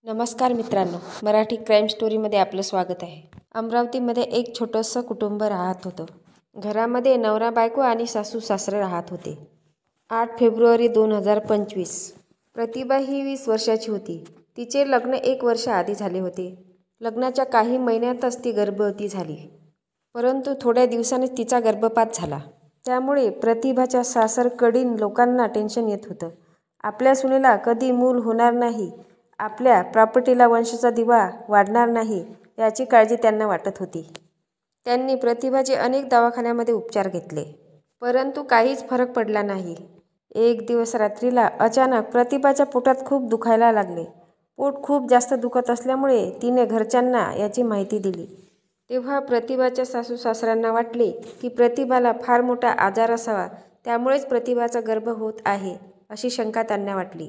नमस्कार मित्रांनो, मराठी क्राईम स्टोरीमध्ये आपलं स्वागत आहे. अमरावतीमध्ये एक छोटंसं कुटुंब राहत होतं. घरामध्ये नवरा बायको आणि सासू सासरे राहत होते. 8 फेब्रुवारी 2025. प्रतिभा ही 20 वर्षाची होती. तिचे लग्न 1 वर्ष आधी झाले होते. लग्नाच्या काही महिन्यातच ती गर्भवती झाली. परंतु थोड्या दिवसांनीच तिचा गर्भपात झाला. त्यामुळे प्रतिभाच्या सासरकडील लोकांना टेन्शन येत होतं. आपल्या सुनेला कधी मूल होणार नाही, आपल्या प्रॉपर्टीला वंशाचा दिवा वाढणार नाही याची काळजी त्यांना वाटत होती. त्यांनी प्रतिभाचे अनेक दवाखान्यामध्ये उपचार घेतले, परंतु काहीच फरक पडला नाही. एक दिवस रात्रीला अचानक प्रतिभाच्या पोटात खूप दुखायला लागले. पोट खूप जास्त दुखत असल्यामुळे तिने घरच्यांना याची माहिती दिली. तेव्हा प्रतिभाच्या सासू सासऱ्यांना वाटले की प्रतिभाला फार मोठा आजार असावा, त्यामुळेच प्रतिभाचा गर्भ होत आहे अशी शंका त्यांना वाटली.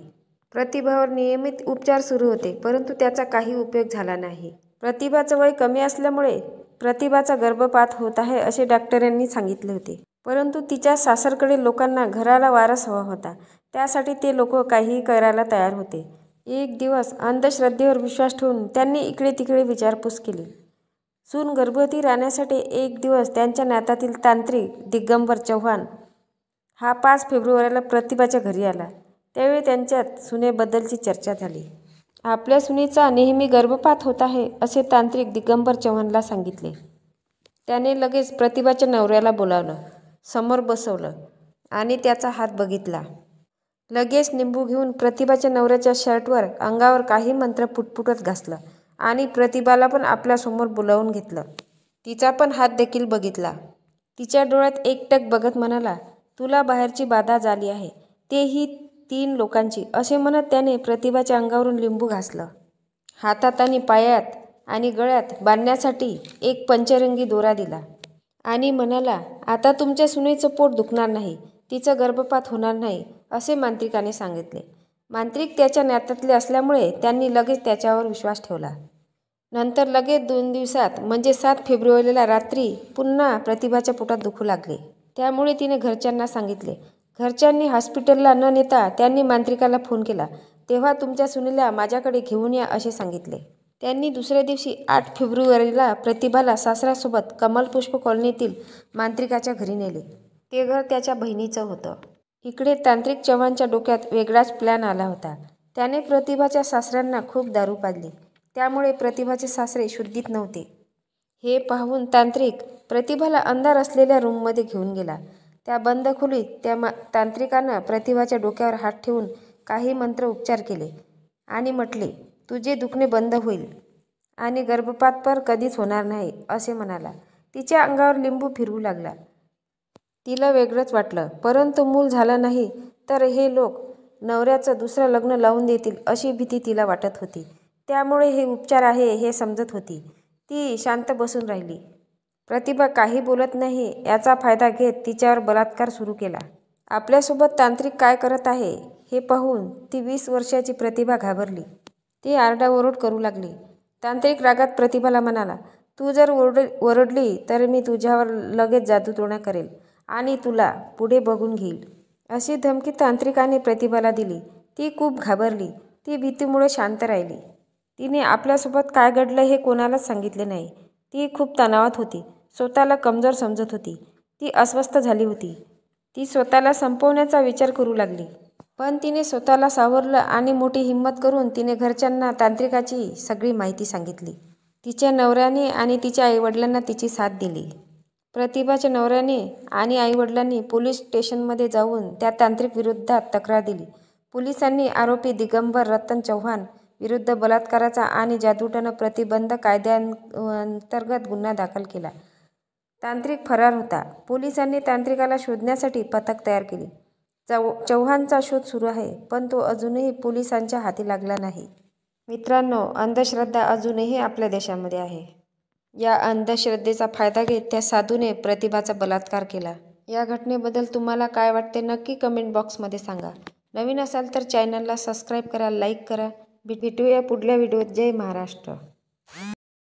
प्रतिभावर नियमित उपचार सुरू होते, परंतु त्याचा काही उपयोग झाला नाही. प्रतिभाचं वय कमी असल्यामुळे प्रतिभाचा गर्भपात होत आहे असे डॉक्टरांनी सांगितले होते. परंतु तिच्या सासरकडील लोकांना घराला वारस हवा होता, त्यासाठी ते लोक काहीही करायला तयार होते. एक दिवस अंधश्रद्धेवर विश्वास ठेवून त्यांनी इकडे तिकडे विचारपूस केली. सून गर्भवती राहण्यासाठी एक दिवस त्यांच्या नात्यातील तांत्रिक दिगंबर चव्हाण हा 5 फेब्रुवारीला प्रतिभाच्या घरी आला. त्यावेळी त्यांच्यात सुनेबद्दलची चर्चा झाली. आपल्या सुनेचा नेहमी गर्भपात होत आहे असे तांत्रिक दिगंबर चव्हाणला सांगितले. त्याने लगेच प्रतिभाच्या नवऱ्याला बोलावलं, समोर बसवलं आणि त्याचा हात बघितला. लगेच निंबू घेऊन प्रतिभाच्या नवऱ्याच्या शर्टवर अंगावर काही मंत्र पुटपुटत घासलं आणि प्रतिभाला पण आपल्यासमोर बोलावून घेतलं. तिचा पण हात देखील बघितला. तिच्या डोळ्यात एकटक बघत म्हणाला, तुला बाहेरची बाधा झाली आहे, तेही 3 लोकांची. असे म्हणत त्याने प्रतिभाच्या अंगावरून लिंबू घासलं. हातात आणि पायात आणि गळ्यात बांधण्यासाठी एक पंचरंगी दोरा दिला आणि म्हणाला, आता तुमच्या सुनेचं पोट दुखणार नाही, तिचं गर्भपात होणार नाही असे मांत्रिकाने सांगितले. मांत्रिक त्याच्या नात्यातले असल्यामुळे त्यांनी लगेच त्याच्यावर विश्वास ठेवला. नंतर लगेच 2 दिवसात म्हणजे 7 फेब्रुवारीला रात्री पुन्हा प्रतिभाच्या पोटात दुखू लागले. त्यामुळे तिने घरच्यांना सांगितले. घरच्यांनी हॉस्पिटलला न नेता त्यांनी मांत्रिकाला फोन केला. तेव्हा तुमच्या सुनेला माझ्याकडे घेऊन या असे सांगितले. त्यांनी दुसऱ्या दिवशी 8 फेब्रुवारीला प्रतिभाला सासऱ्यासोबत कमलपुष्प कॉलनीतील मांत्रिकाच्या घरी नेले. ते घर त्याच्या बहिणीचं होतं. इकडे तांत्रिक चव्हाणच्या डोक्यात वेगळाच प्लॅन आला होता. त्याने प्रतिभाच्या सासऱ्यांना खूप दारू पाजली, त्यामुळे प्रतिभाचे सासरे शुद्धीत नव्हते. हे पाहून तांत्रिक प्रतिभाला अंधार असलेल्या रूममध्ये घेऊन गेला. त्या बंद खोलीत त्या तांत्रिकानं प्रतिभाच्या डोक्यावर हात ठेवून काही मंत्र उपचार केले आणि म्हटले, तुझे दुखणे बंद होईल आणि गर्भपात पर कधीच होणार नाही असे म्हणाला. तिच्या अंगावर लिंबू फिरवू लागला. तिला वेगळंच वाटलं, परंतु मूल झालं नाही तर हे लोक नवऱ्याचं दुसरं लग्न लावून देतील अशी भीती तिला वाटत होती. त्यामुळे हे उपचार आहे हे समजत होती. ती शांत बसून राहिली. प्रतिभा काही बोलत नाही याचा फायदा घेत तिच्यावर बलात्कार सुरू केला. आपल्यासोबत तांत्रिक काय करत आहे हे पाहून ती 20 वर्षाची प्रतिभा घाबरली. ती आरडाओरड करू लागली. तांत्रिक रागात प्रतिभाला म्हणाला, तू जर ओरडली तर मी तुझ्यावर लगेच जादूटोणा करेल आणि तुला पुढे बघून घेईल अशी धमकी तांत्रिकाने प्रतिभाला दिली. ती खूप घाबरली. ती भीतीमुळे शांत राहिली. तिने आपल्यासोबत काय घडलं हे कोणालाच सांगितले नाही. ती खूप तणावात होती, स्वतःला कमजोर समजत होती. ती अस्वस्थ झाली होती. ती स्वतःला संपवण्याचा विचार करू लागली. पण तिने स्वतःला सावरलं आणि मोठी हिंमत करून तिने घरच्यांना तांत्रिकाची सगळी माहिती सांगितली. तिच्या नवऱ्याने आणि तिच्या आईवडिलांना तिची साथ दिली. प्रतिभाच्या नवऱ्याने आणि आईवडिलांनी पोलीस स्टेशनमध्ये जाऊन त्या तांत्रिक विरोधात तक्रार दिली. पोलिसांनी आरोपी दिगंबर रतन चव्हाण विरुद्ध बलात्काराचा आणि जादूटोणा प्रतिबंध कायद्याअंतर्गत गुन्हा दाखल केला. तांत्रिक फरार होता. पोलिसांनी तांत्रिकाला शोधण्यासाठी पथक तयार केले. चव्हाणचा शोध सुरू आहे, पण तो अजूनही पोलिसांच्या हाती लागला नाही. मित्रांनो, अंधश्रद्धा अजूनही आपल्या देशामध्ये आहे. या अंधश्रद्धेचा फायदा घेत त्या साधूने प्रतिभाचा बलात्कार केला. या घटनेबद्दल तुम्हाला काय वाटते नक्की कमेंट बॉक्समध्ये सांगा. नवीन असाल तर चॅनलला सबस्क्राईब करा, लाईक करा. भेटूया पुढल्या व्हिडिओत. जय महाराष्ट्र.